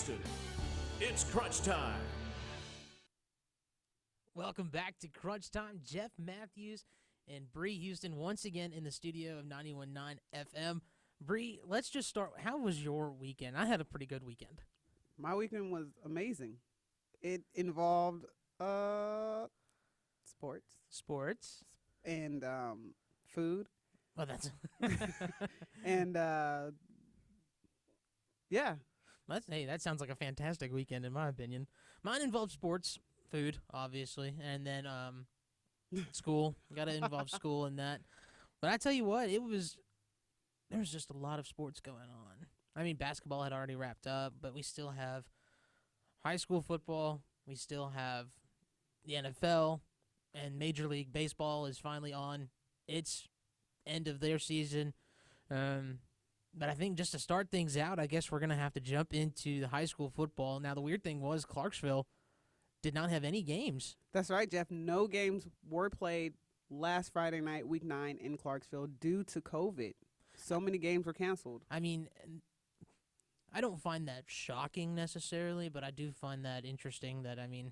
Houston. It's crunch time. Welcome back to Crunch Time. Jeff Matthews and Bree Houston once again in the studio of 91.9 FM. Bree, let's just start. How was your weekend? I had a pretty good weekend. My weekend was amazing. It involved sports and food. Oh, that's and yeah. Hey, that sounds like a fantastic weekend in my opinion. Mine involved sports, food, obviously, and then school. Got to involve school in that. But I tell you what, there was just a lot of sports going on. I mean, basketball had already wrapped up, but we still have high school football. We still have the NFL, and Major League Baseball is finally on its end of their season. But I think just to start things out, I guess we're going to have to jump into the high school football. Now, the weird thing was Clarksville did not have any games. That's right, Jeff. No games were played last Friday night, week 9 in Clarksville due to COVID. So many games were canceled. I mean, I don't find that shocking necessarily, but I do find that interesting that, I mean,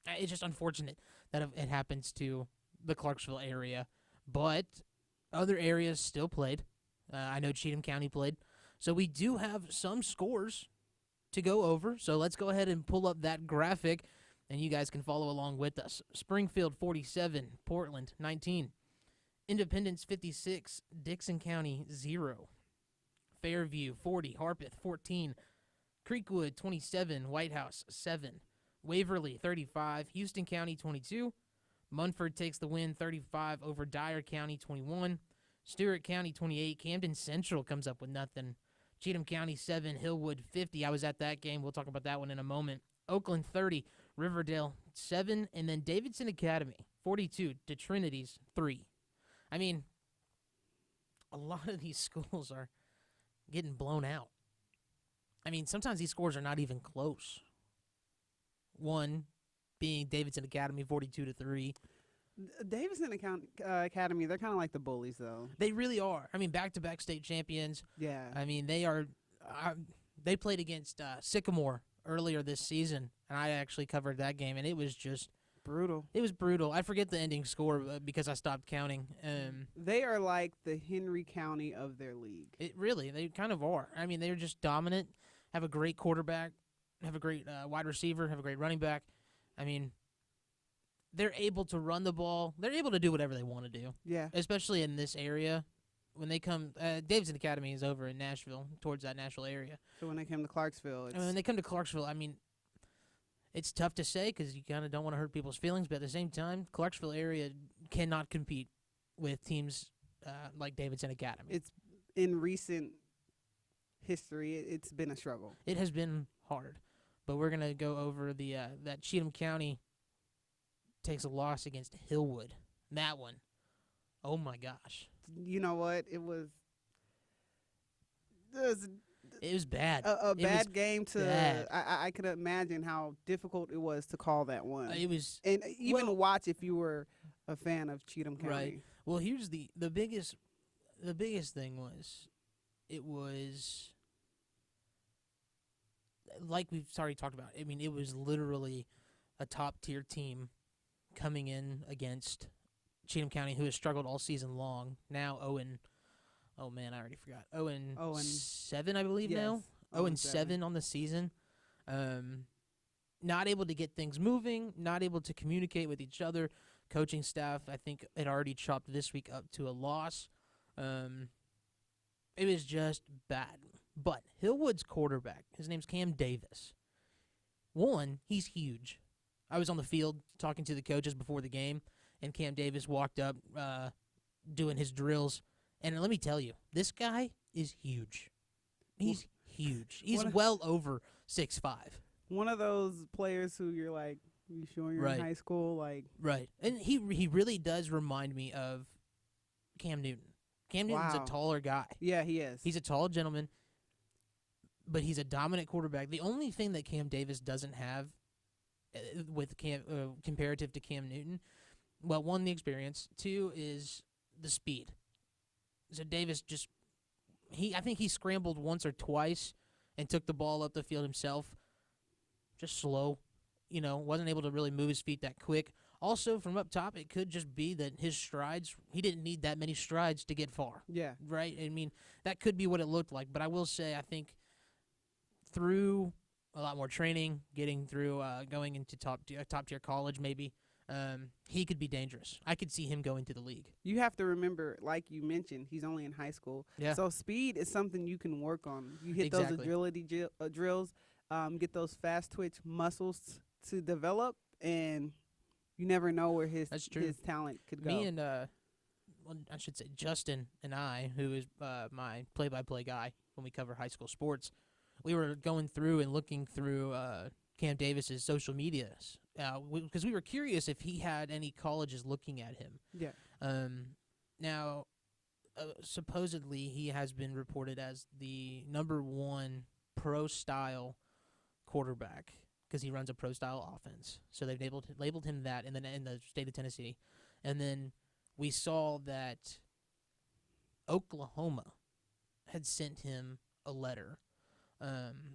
it's just unfortunate that it happens to the Clarksville area. But other areas still played. I know Cheatham County played. So we do have some scores to go over. So let's go ahead and pull up that graphic, and you guys can follow along with us. Springfield 47, Portland 19. Independence 56, Dixon County 0. Fairview 40, Harpeth 14. Creekwood 27, White House 7. Waverly 35, Houston County 22. Munford takes the win 35 over Dyer County 21. Stewart County 28. Camden Central comes up with nothing. Cheatham County 7, Hillwood 50. I was at that game. We'll talk about that one in a moment. Oakland 30, Riverdale 7, and then Davidson Academy 42 to Trinity's 3. I mean, a lot of these schools are getting blown out. I mean, sometimes these scores are not even close. One being Davidson Academy 42 to 3. Davidson Academy, they're kind of like the bullies, though. They really are. I mean, back-to-back state champions. Yeah. I mean, they are. They played against Sycamore earlier this season, and I actually covered that game, and it was just brutal. It was brutal. I forget the ending score because I stopped counting. They are like the Henry County of their league. They kind of are. I mean, they're just dominant, have a great quarterback, have a great wide receiver, have a great running back. I mean, they're able to run the ball. They're able to do whatever they want to do. Yeah. Especially in this area. When they come, Davidson Academy is over in Nashville, towards that Nashville area. So when they come to Clarksville, when they come to Clarksville, I mean, it's tough to say because you kind of don't want to hurt people's feelings, but at the same time, Clarksville area cannot compete with teams like Davidson Academy. It's in recent history, it's been a struggle. It has been hard, but we're gonna go over the that Cheatham County takes a loss against Hillwood. That one, oh my gosh! You know what? It was bad. A bad game to. Bad. I could imagine how difficult it was to call that one. It was, and even watch if you were a fan of Cheatham County. Right. Well, here's the biggest thing was, it was like we've already talked about. I mean, it was literally a top tier team coming in against Cheatham County, who has struggled all season long. Now 0-7, I believe. Yes. Now 0-7 on the season. Not able to get things moving, not able to communicate with each other. Coaching staff, I think, had already chopped this week up to a loss. It was just bad. But Hillwood's quarterback, his name's Cam Davis. One, he's huge. I was on the field talking to the coaches before the game, and Cam Davis walked up doing his drills. And let me tell you, this guy is huge. He's huge. He's well over 6'5". One of those players who you're like, you sure you're in high school? Like, right. And he really does remind me of Cam Newton. Cam Newton's a taller guy. Yeah, he is. He's a tall gentleman, but he's a dominant quarterback. The only thing that Cam Davis doesn't have with comparative to Cam Newton, well, one, the experience. Two is the speed. So Davis I think he scrambled once or twice and took the ball up the field himself. Just slow, wasn't able to really move his feet that quick. Also, from up top, it could just be that his strides, he didn't need that many strides to get far. Yeah. Right? I mean, that could be what it looked like. But I will say, I think through a lot more training, getting through going into top-tier college maybe, he could be dangerous. I could see him going to the league. You have to remember, like you mentioned, he's only in high school. Yeah. So speed is something you can work on. You hit Exactly. those agility drills, get those fast twitch muscles to develop, and you never know where his talent could go. Me and, I should say Justin and I, who is my play-by-play guy when we cover high school sports, we were going through and looking through Cam Davis's social medias because we were curious if he had any colleges looking at him. Yeah. Now, supposedly he has been reported as the #1 pro-style quarterback because he runs a pro-style offense. So they've labeled him that in the state of Tennessee. And then we saw that Oklahoma had sent him a letter.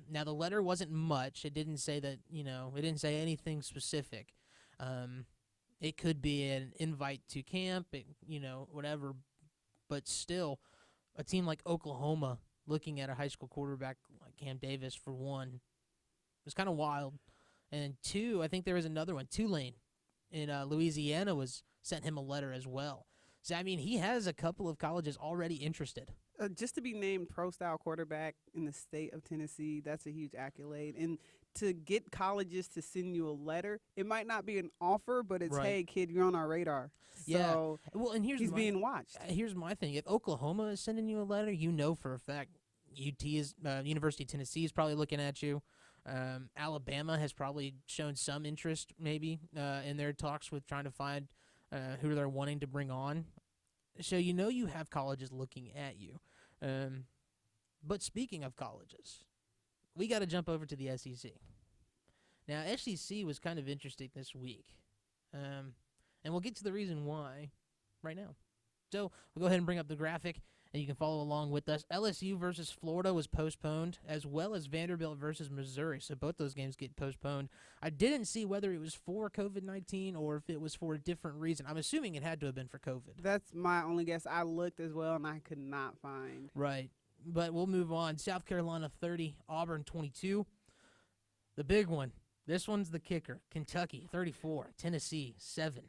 Now, the letter wasn't much. It didn't say that, it didn't say anything specific. It could be an invite to camp, whatever. But still, a team like Oklahoma looking at a high school quarterback like Cam Davis, for one, was kind of wild. And two, I think there was another one. Tulane in Louisiana sent him a letter as well. So, I mean, he has a couple of colleges already interested. Just to be named pro-style quarterback in the state of Tennessee, that's a huge accolade. And to get colleges to send you a letter, it might not be an offer, but it's, right. Hey, kid, you're on our radar. Yeah. So well, and he's being watched. Here's my thing. If Oklahoma is sending you a letter, for a fact University of Tennessee is probably looking at you. Alabama has probably shown some interest maybe in their talks with trying to find who they're wanting to bring on. So you have colleges looking at you. But speaking of colleges, we got to jump over to the SEC. Now, SEC was kind of interesting this week. And we'll get to the reason why right now. So we'll go ahead and bring up the graphic, and you can follow along with us. LSU versus Florida was postponed, as well as Vanderbilt versus Missouri. So both those games get postponed. I didn't see whether it was for COVID-19 or if it was for a different reason. I'm assuming it had to have been for COVID. That's my only guess. I looked as well, and I could not find. Right. But we'll move on. South Carolina 30, Auburn 22. The big one. This one's the kicker. Kentucky 34, Tennessee 7.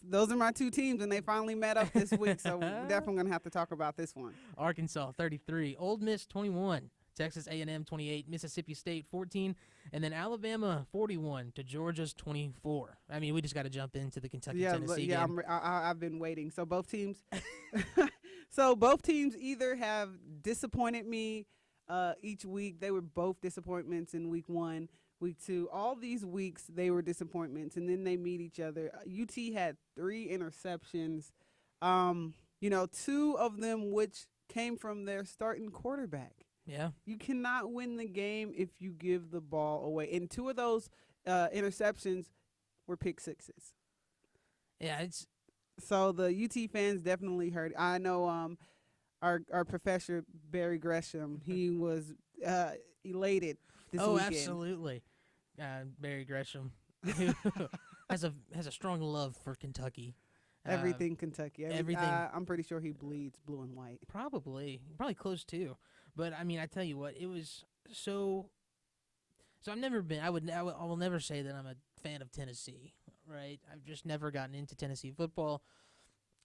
Those are my two teams, and they finally met up this week, so we're definitely going to have to talk about this one. Arkansas 33, Ole Miss 21, Texas A&M 28, Mississippi State 14, and then Alabama 41 to Georgia's 24. I mean, we just got to jump into the Kentucky-Tennessee game. I've been waiting. So both teams either have disappointed me each week. They were both disappointments in week 1. Week 2, all these weeks they were disappointments, and then they meet each other. UT had 3 interceptions, 2 of them which came from their starting quarterback. Yeah. You cannot win the game if you give the ball away. And 2 of those interceptions were pick sixes. Yeah, so the UT fans definitely hurt. I know our professor, Barry Gresham, he was elated this weekend. Absolutely. Barry Gresham has a strong love for Kentucky. Everything Kentucky. Everything. I'm pretty sure he bleeds blue and white. Probably close too. But I mean, I tell you what, it was so. I've never been. I will never say that I'm a fan of Tennessee. Right. I've just never gotten into Tennessee football.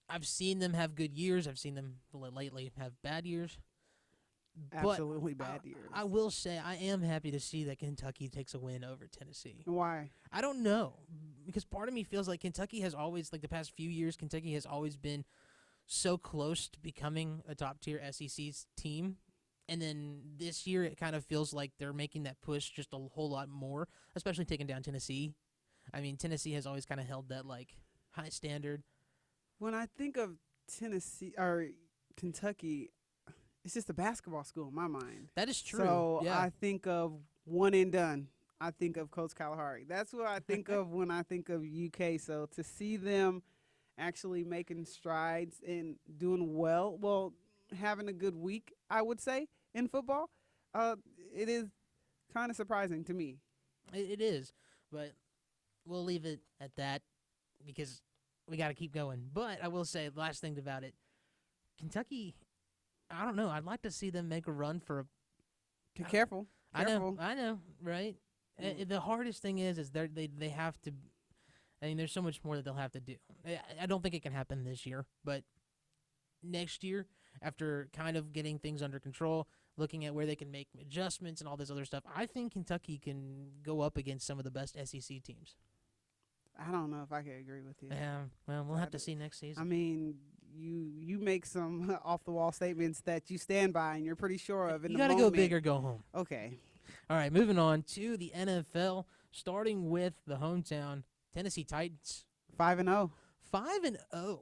I've seen them have good years. I've seen them lately have bad years. Absolutely bad years. I will say I am happy to see that Kentucky takes a win over Tennessee. Why? I don't know. Because part of me feels like Kentucky has always, the past few years, Kentucky has always been so close to becoming a top-tier SEC team. And then this year it kind of feels like they're making that push just a whole lot more, especially taking down Tennessee. I mean, Tennessee has always kind of held that, high standard. When I think of Tennessee or Kentucky, it's just a basketball school in my mind. That is true. So yeah. I think of one and done. I think of Coach Kalahari. That's what I think of when I think of UK. So to see them actually making strides and doing well, having a good week, I would say, in football, It is kind of surprising to me. It is, but we'll leave it at that because we got to keep going. But I will say, last thing about it, Kentucky, I don't know. I'd like to see them make a run for a. Careful. I know, right? The hardest thing is they have to. I mean, there's so much more that they'll have to do. I don't think it can happen this year, but next year, after kind of getting things under control, looking at where they can make adjustments and all this other stuff, I think Kentucky can go up against some of the best SEC teams. I don't know if I can agree with you. Yeah, well, we'll have to see next season. I mean, you make some off the wall statements that you stand by and you're pretty sure of. You got to go big or go home. Okay. All right, moving on to the NFL, starting with the hometown Tennessee Titans. 5-0. 5-0.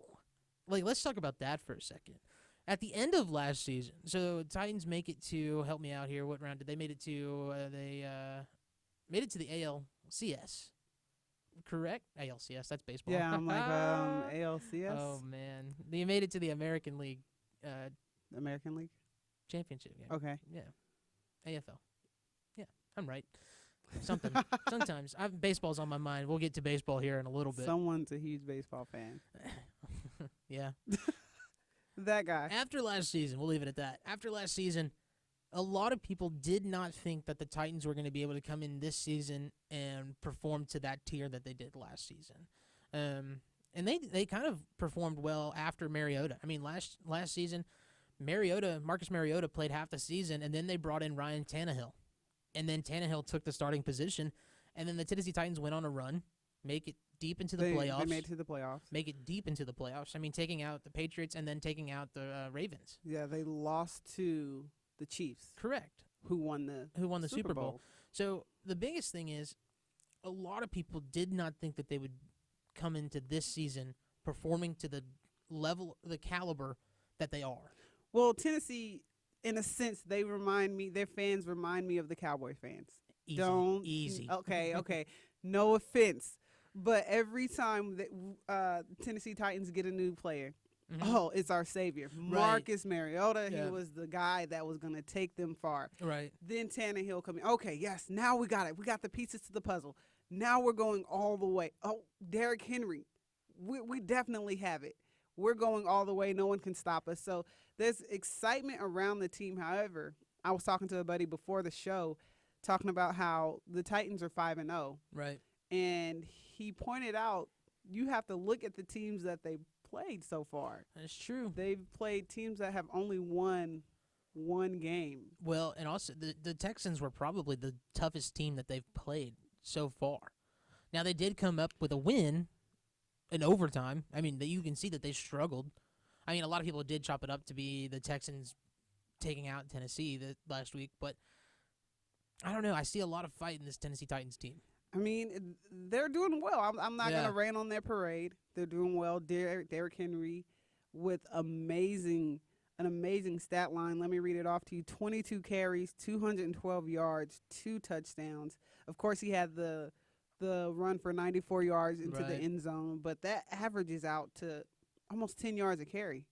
Like, let's talk about that for a second. At the end of last season, so Titans make it to, help me out here, what round did they made it to? They made it to the ALCS. Correct? ALCS, that's baseball. Yeah, I'm like, ALCS? Oh, man. They made it to the American League American League? Championship game. Okay. Yeah. AFL. Yeah, I'm right. Something. Sometimes. Baseball's on my mind. We'll get to baseball here in a little bit. Someone's a huge baseball fan. Yeah. That guy. After last season, we'll leave it at that. After last season, a lot of people did not think that the Titans were going to be able to come in this season and perform to that tier that they did last season. And they kind of performed well after Mariota. I mean, last season, Marcus Mariota played half the season, and then they brought in Ryan Tannehill. And then Tannehill took the starting position, and then the Tennessee Titans went on a run, make it deep into the playoffs. They made it to the playoffs. Make it deep into the playoffs. I mean, taking out the Patriots and then taking out the Ravens. Yeah, they lost to the Chiefs. Correct. Who won the Super Bowl. So the biggest thing is a lot of people did not think that they would come into this season performing to the level, the caliber that they are. Well, Tennessee, in a sense, their fans remind me of the Cowboy fans. Easy. Okay. No offense. But every time that Tennessee Titans get a new player, it's our savior. Marcus Mariota, he was the guy that was going to take them far. Right. Then Tannehill coming. Okay, yes, now we got it. We got the pieces to the puzzle. Now we're going all the way. Oh, Derrick Henry. We definitely have it. We're going all the way. No one can stop us. So there's excitement around the team. However, I was talking to a buddy before the show talking about how the Titans are 5-0. Right. And he pointed out you have to look at the teams that they've played so far. That's true. They've played teams that have only won one game. Well, and also the Texans were probably the toughest team that they've played so far. Now, they did come up with a win in overtime. I mean, you can see that they struggled. I mean, a lot of people did chop it up to be the Texans taking out Tennessee last week, but I don't know. I see a lot of fight in this Tennessee Titans team. I mean, they're doing well. I'm not going to rain on their parade. They're doing well. Derrick Henry with an amazing stat line. Let me read it off to you. 22 carries, 212 yards, 2 touchdowns. Of course, he had the run for 94 yards into the end zone, but that averages out to almost 10 yards a carry.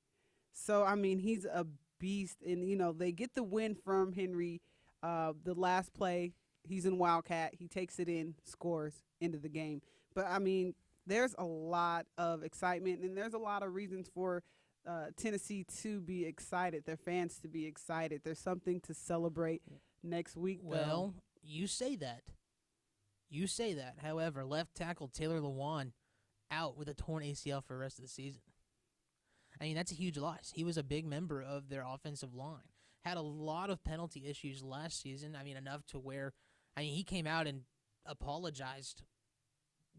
So, I mean, he's a beast. And, they get the win from Henry. The last play, he's in Wildcat. He takes it in, scores, into the game. But, I mean, there's a lot of excitement, and there's a lot of reasons for Tennessee to be excited, their fans to be excited. There's something to celebrate next week. Well, you say that. However, left tackle Taylor Lewan out with a torn ACL for the rest of the season. I mean, that's a huge loss. He was a big member of their offensive line. Had a lot of penalty issues last season. I mean, enough to where, he came out and apologized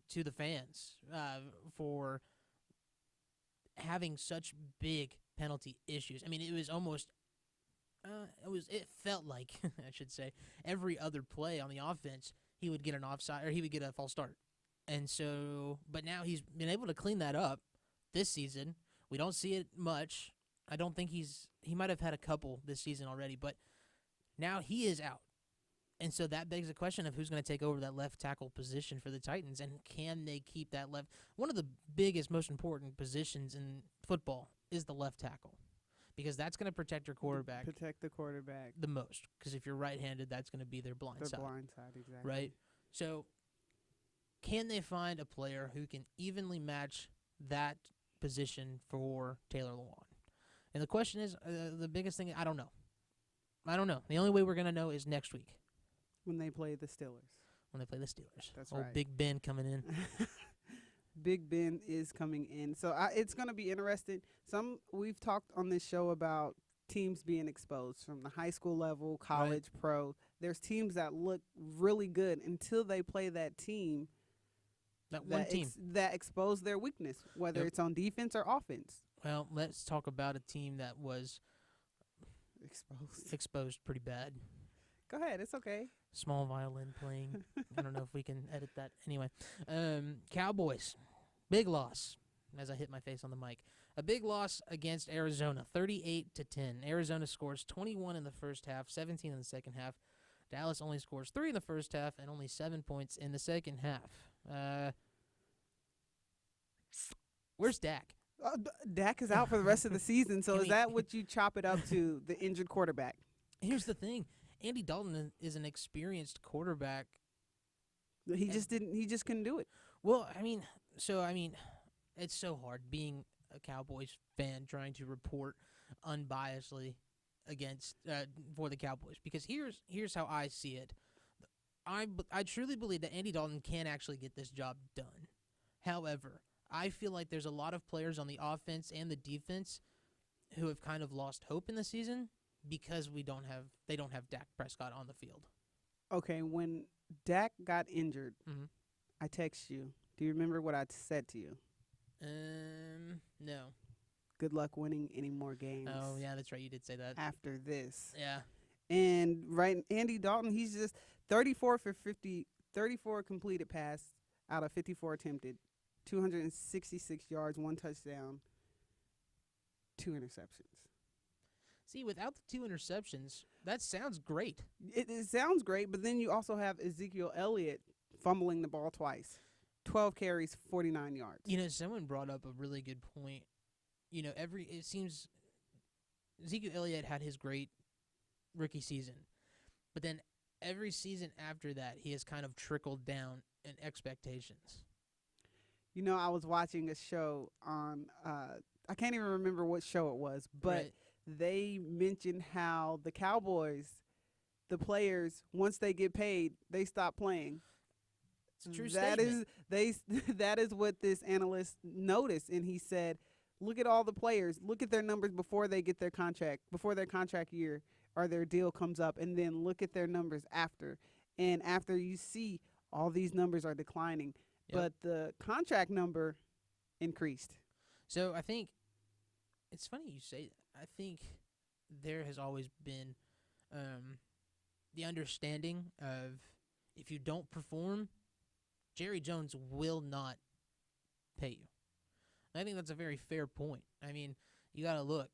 to the fans for having such big penalty issues. I mean, it was almost, it felt like, I should say, every other play on the offense, he would get an offside, or he would get a false start. And so, but now he's been able to clean that up this season. We don't see it much. I don't think he might have had a couple this season already, but now he is out. And so that begs the question of who's going to take over that left tackle position for the Titans, and can they keep that left? One of the biggest, most important positions in football is the left tackle. because that's going to protect your quarterback Protect the quarterback. the most. Because if you're right-handed, that's going to be their blind The side, blind side, exactly. right? So can they find a player who can evenly match that position for Taylor Lewan? And the question is, the biggest thing, I don't know. The only way we're going to know is next week When they play the Steelers. when they play the Steelers. That's Old right. Big Ben coming in. Big Ben is coming in. So it's going to be interesting. We've talked on this show about teams being exposed from the high school level, college, pro. There's teams that look really good until they play that team. That one team. That expose their weakness, whether it's on defense or offense. Well, let's talk about a team that was exposed pretty bad. Go ahead. It's okay. Small violin playing. I don't know if we can edit that. Anyway, Cowboys, big loss. As I hit my face on the mic, a big loss against Arizona, 38-10. Arizona scores 21 in the first half, 17 in the second half. Dallas only scores 3 in the first half and only 7 points in the second half. Where's Dak? Dak is out for the rest of the season. So Can is that what you chop it up to? The injured quarterback. Here's the thing. Andy Dalton is an experienced quarterback. He just couldn't do it. Well, it's so hard being a Cowboys fan trying to report unbiasedly against for the Cowboys, because here's how I see it. I truly believe that Andy Dalton can actually get this job done. However, I feel like there's a lot of players on the offense and the defense who have kind of lost hope in the season because they don't have Dak Prescott on the field. Okay, when Dak got injured, Mm-hmm. I text you. Do you remember what I said to you? No. Good luck winning any more games. Oh, yeah, that's right. You did say that. After this. Yeah. And Andy Dalton, he's just 34 for 50, 34 completed pass out of 54 attempted, 266 yards, 1 touchdown, 2 interceptions. See, without the 2 interceptions, that sounds great. It sounds great, but then you also have Ezekiel Elliott fumbling the ball twice. 12 carries, 49 yards. Someone brought up a really good point. It seems Ezekiel Elliott had his great rookie season, but then every season after that, he has kind of trickled down in expectations. I was watching a show on, I can't even remember what show it was, but they mentioned how the Cowboys, the players, once they get paid, they stop playing. It's a true statement. That is what this analyst noticed, and he said, look at all the players, look at their numbers before they get their contract, before their contract year or their deal comes up, and then look at their numbers after. And after you see all these numbers are declining, but the contract number increased. So I think it's funny you say that. I think there has always been the understanding of if you don't perform, Jerry Jones will not pay you. I think that's a very fair point. I mean, you got to look.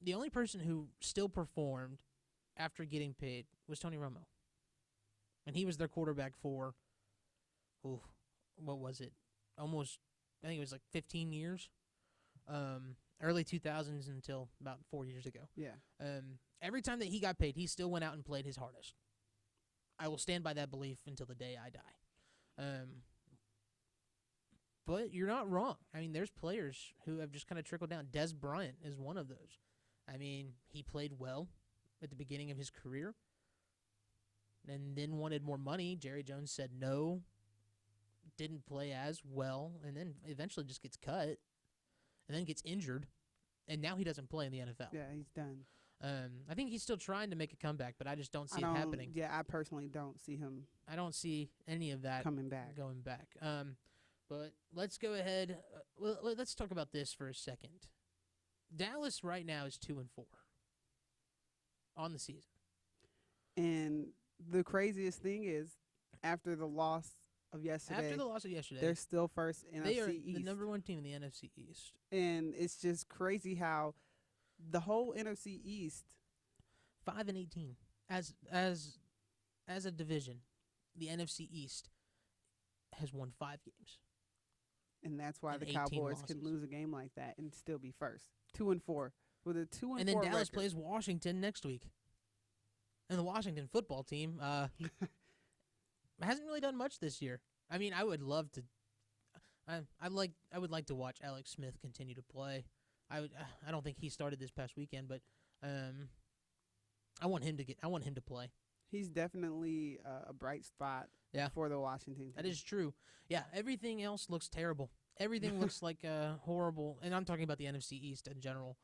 The only person who still performed after getting paid was Tony Romo. And he was their quarterback for, what was it? Almost, I think it was like 15 years. Early 2000s until about 4 years ago. Yeah. Every time that he got paid, he still went out and played his hardest. I will stand by that belief until the day I die. But you're not wrong. I mean, there's players who have just kind of trickled down. Des Bryant is one of those. I mean, he played well at the beginning of his career and then wanted more money. Jerry Jones said no, didn't play as well, and then eventually just gets cut and then gets injured, and now he doesn't play in the NFL. Yeah, he's done. I think he's still trying to make a comeback, but I just don't see it happening. Yeah, I personally don't see him. I don't see any of that coming back. Going back. But let's go ahead. Let's talk about this for a second. Dallas right now is 2-4 on the season. And the craziest thing is, after the loss of yesterday, they're still first NFC East. They are the number 1 team in the NFC East. And it's just crazy how the whole NFC East, 5-18 as a division, the NFC East has won 5 games. And that's why and the 18 Cowboys losses. can lose a game like that and still be first. 2-4. with a 2-4 And then Dallas record. plays Washington next week. And the Washington football team hasn't really done much this year. I mean, I would love to. I would like to watch Alex Smith continue to play. I don't think he started this past weekend, but I want him to play. He's definitely a bright spot for the Washington team. That is true. Yeah, everything else looks terrible. Everything looks like horrible, and I'm talking about the NFC East in general.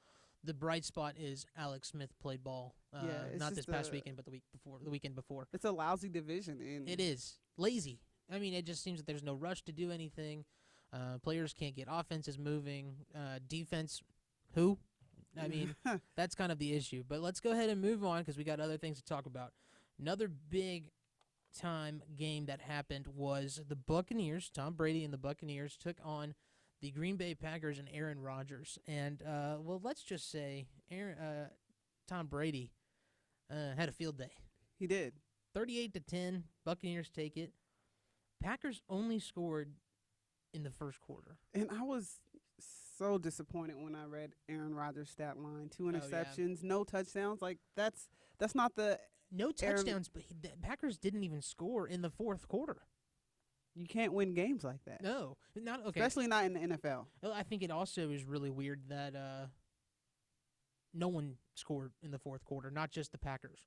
The bright spot is Alex Smith played ball. Not this past weekend, but the weekend before. It's a lousy division. It is lazy. I mean, it just seems that there's no rush to do anything. Players can't get offenses moving. Defense, who? I mean, that's kind of the issue. But let's go ahead and move on because we got other things to talk about. Another big-time game that happened was the Buccaneers. Tom Brady and the Buccaneers took on the Green Bay Packers and Aaron Rodgers. And, let's just say Tom Brady had a field day. He did. 38-10, Buccaneers take it. Packers only scored in the first quarter. And I was so disappointed when I read Aaron Rodgers' stat line. 2 interceptions, no touchdowns. Like, that's not the No touchdowns, but the Packers didn't even score in the fourth quarter. You can't win games like that. No, not okay. Especially not in the NFL. Well, I think it also is really weird that no one scored in the fourth quarter, not just the Packers.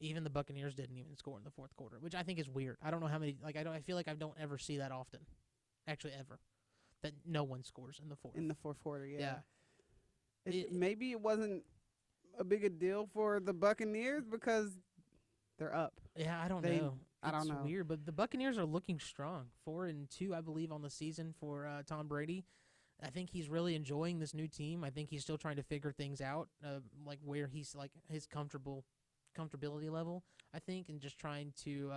Even the Buccaneers didn't even score in the fourth quarter, which I think is weird. I don't know how many. Like I feel like I don't ever see that often, actually ever, that no one scores in the fourth. In the fourth quarter, yeah. Yeah. Maybe it wasn't a big a deal for the Buccaneers because they're up. Yeah, I don't know. I don't know. It's weird, but the Buccaneers are looking strong. 4-2, I believe, on the season for Tom Brady. I think he's really enjoying this new team. I think he's still trying to figure things out, like where he's like his comfortability level, I think, and just trying to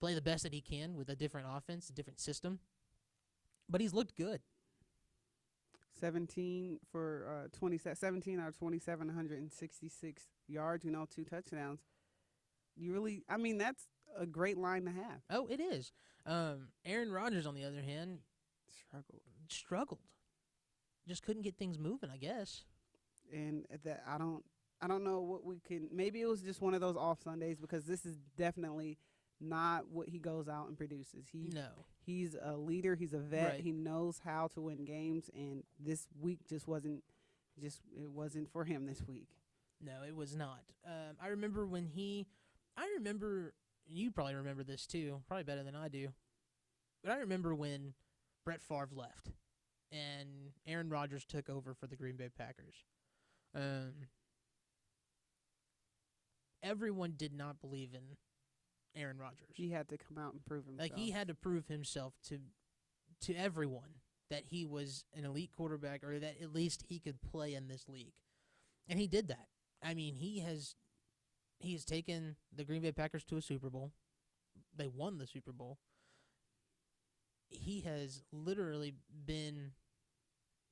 play the best that he can with a different offense, a different system. But he's looked good. 17 for 17 out of 27, 166 yards, 2 touchdowns. That's a great line to have. Oh, it is. Aaron Rodgers, on the other hand, struggled. Just couldn't get things moving, I guess. And that I don't know what we can. Maybe it was just one of those off Sundays because this is definitely not what he goes out and produces. He's a leader. He's a vet. Right. He knows how to win games, and this week it wasn't for him this week. No, it was not. I remember you probably remember this too, probably better than I do. But I remember when Brett Favre left and Aaron Rodgers took over for the Green Bay Packers. Everyone did not believe in Aaron Rodgers. He had to come out and prove himself. Like, he had to prove himself to everyone that he was an elite quarterback, or that at least he could play in this league. And he did that. I mean, he has taken the Green Bay Packers to a Super Bowl. They won the Super Bowl. He has literally been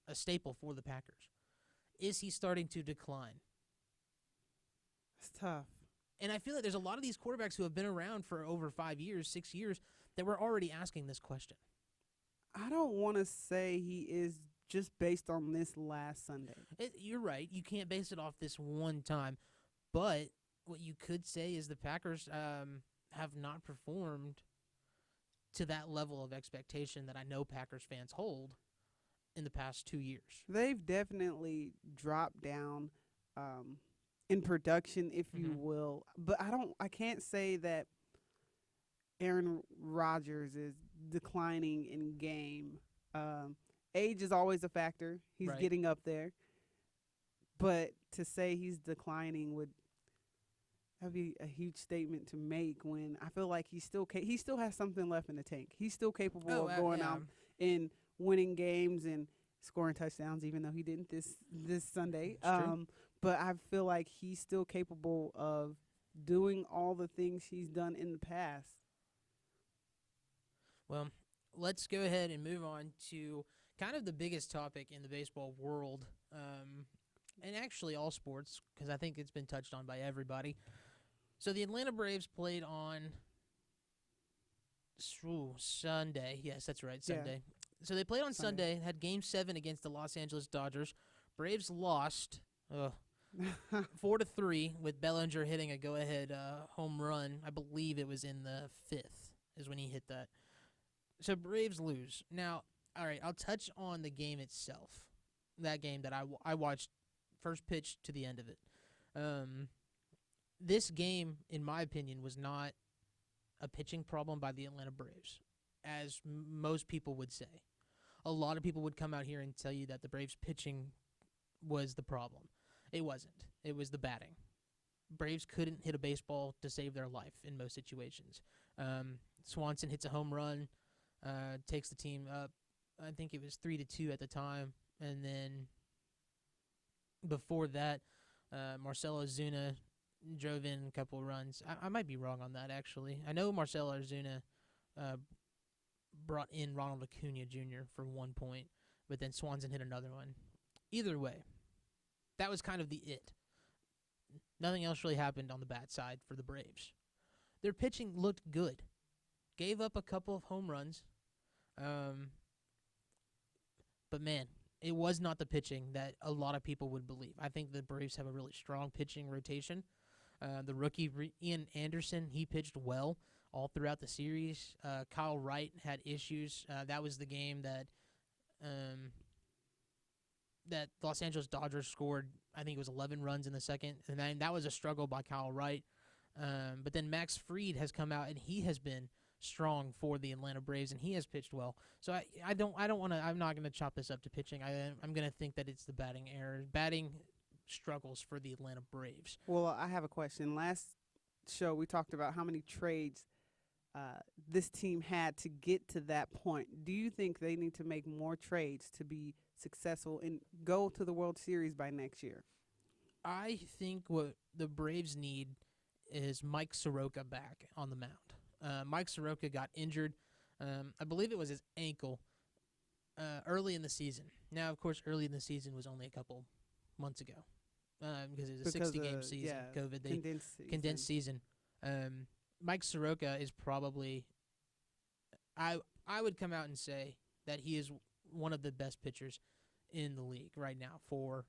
a staple for the Packers. Is he starting to decline? It's tough. And I feel like there's a lot of these quarterbacks who have been around for over 5 years, 6 years, that were already asking this question. I don't want to say he is just based on this last Sunday. You're right. You can't base it off this one time. But what you could say is the Packers have not performed to that level of expectation that I know Packers fans hold in the past 2 years. They've definitely dropped down in production, if you will. But I can't say that Aaron Rodgers is declining in game. Age is always a factor. He's getting up there. But to say he's declining that'd be a huge statement to make when I feel like he still has something left in the tank. He's still capable of going out and winning games and scoring touchdowns, even though he didn't this Sunday. But I feel like he's still capable of doing all the things he's done in the past. Well, let's go ahead and move on to kind of the biggest topic in the baseball world, and actually all sports, because I think it's been touched on by everybody. So the Atlanta Braves played on Sunday. Yes, that's right, Sunday. Yeah. So they played on Sunday, had Game 7 against the Los Angeles Dodgers. Braves lost Ugh. 4-3 with Bellinger hitting a go-ahead home run. I believe it was in the 5th is when he hit that. So Braves lose. Now, all right, I'll touch on the game itself. That game that I watched first pitch to the end of it. This game, in my opinion, was not a pitching problem by the Atlanta Braves, as most people would say. A lot of people would come out here and tell you that the Braves' pitching was the problem. It wasn't. It was the batting. Braves couldn't hit a baseball to save their life in most situations. Swanson hits a home run, takes the team up. I think it was 3-2 at the time. And then before that, Marcell Ozuna drove in a couple of runs. I might be wrong on that, actually. I know Marcell Ozuna brought in Ronald Acuna Jr. for 1 point, but then Swanson hit another one. Either way, that was kind of the it. Nothing else really happened on the bat side for the Braves. Their pitching looked good. Gave up a couple of home runs. But, man, it was not the pitching that a lot of people would believe. I think the Braves have a really strong pitching rotation. The rookie, Ian Anderson, he pitched well all throughout the series. Kyle Wright had issues. That was the game that that Los Angeles Dodgers scored, I think it was 11 runs in the second, and then that was a struggle by Kyle Wright. But then Max Fried has come out, and he has been strong for the Atlanta Braves, and he has pitched well. So I don't want to. I'm not going to chop this up to pitching. I'm going to think that it's the batting error, batting struggles for the Atlanta Braves. Well, I have a question. Last show we talked about how many trades this team had to get to that point. Do you think they need to make more trades to be successful and go to the World Series by next year? I think what the Braves need is Mike Soroka back on the mound. Mike Soroka got injured. I believe it was his ankle early in the season. Now, of course, early in the season was only a couple months ago because it was a 60-game season, yeah, COVID. Condensed season. Mike Soroka is probably I would come out and say that he is one of the best pitchers in the league right now for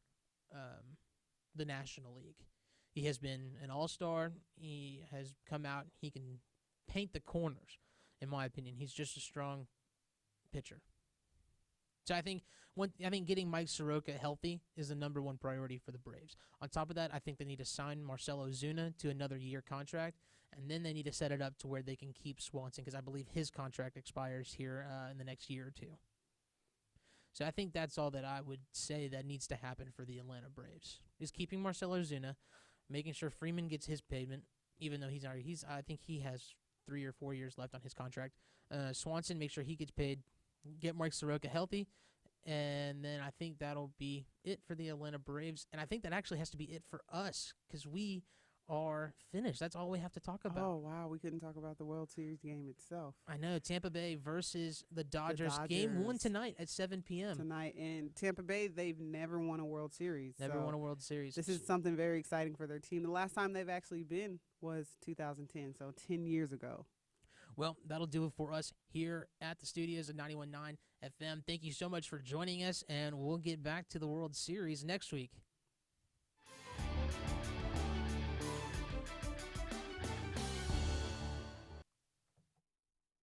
the National League. He has been an all-star. He has come out. He can paint the corners, in my opinion. He's just a strong pitcher. So I think getting Mike Soroka healthy is the number one priority for the Braves. On top of that, I think they need to sign Marcell Ozuna to another year contract, and then they need to set it up to where they can keep Swanson, because I believe his contract expires here in the next year or two. So I think that's all that I would say that needs to happen for the Atlanta Braves, is keeping Marcell Ozuna, making sure Freeman gets his payment, even though I think he has 3 or 4 years left on his contract. Swanson, make sure he gets paid, get Mike Soroka healthy, and then I think that'll be it for the Atlanta Braves. And I think that actually has to be it for us, because we are finished. That's all we have to talk about. Oh, wow. We couldn't talk about the World Series game itself. I know. Tampa Bay versus the Dodgers. Game 1 tonight at 7 p.m. Tonight. And Tampa Bay, they've never won a World Series. Never won a World Series. This is something very exciting for their team. The last time they've actually been was 2010, so 10 years ago. Well, that'll do it for us here at the studios of 91.9 FM. Thank you so much for joining us, and we'll get back to the World Series next week.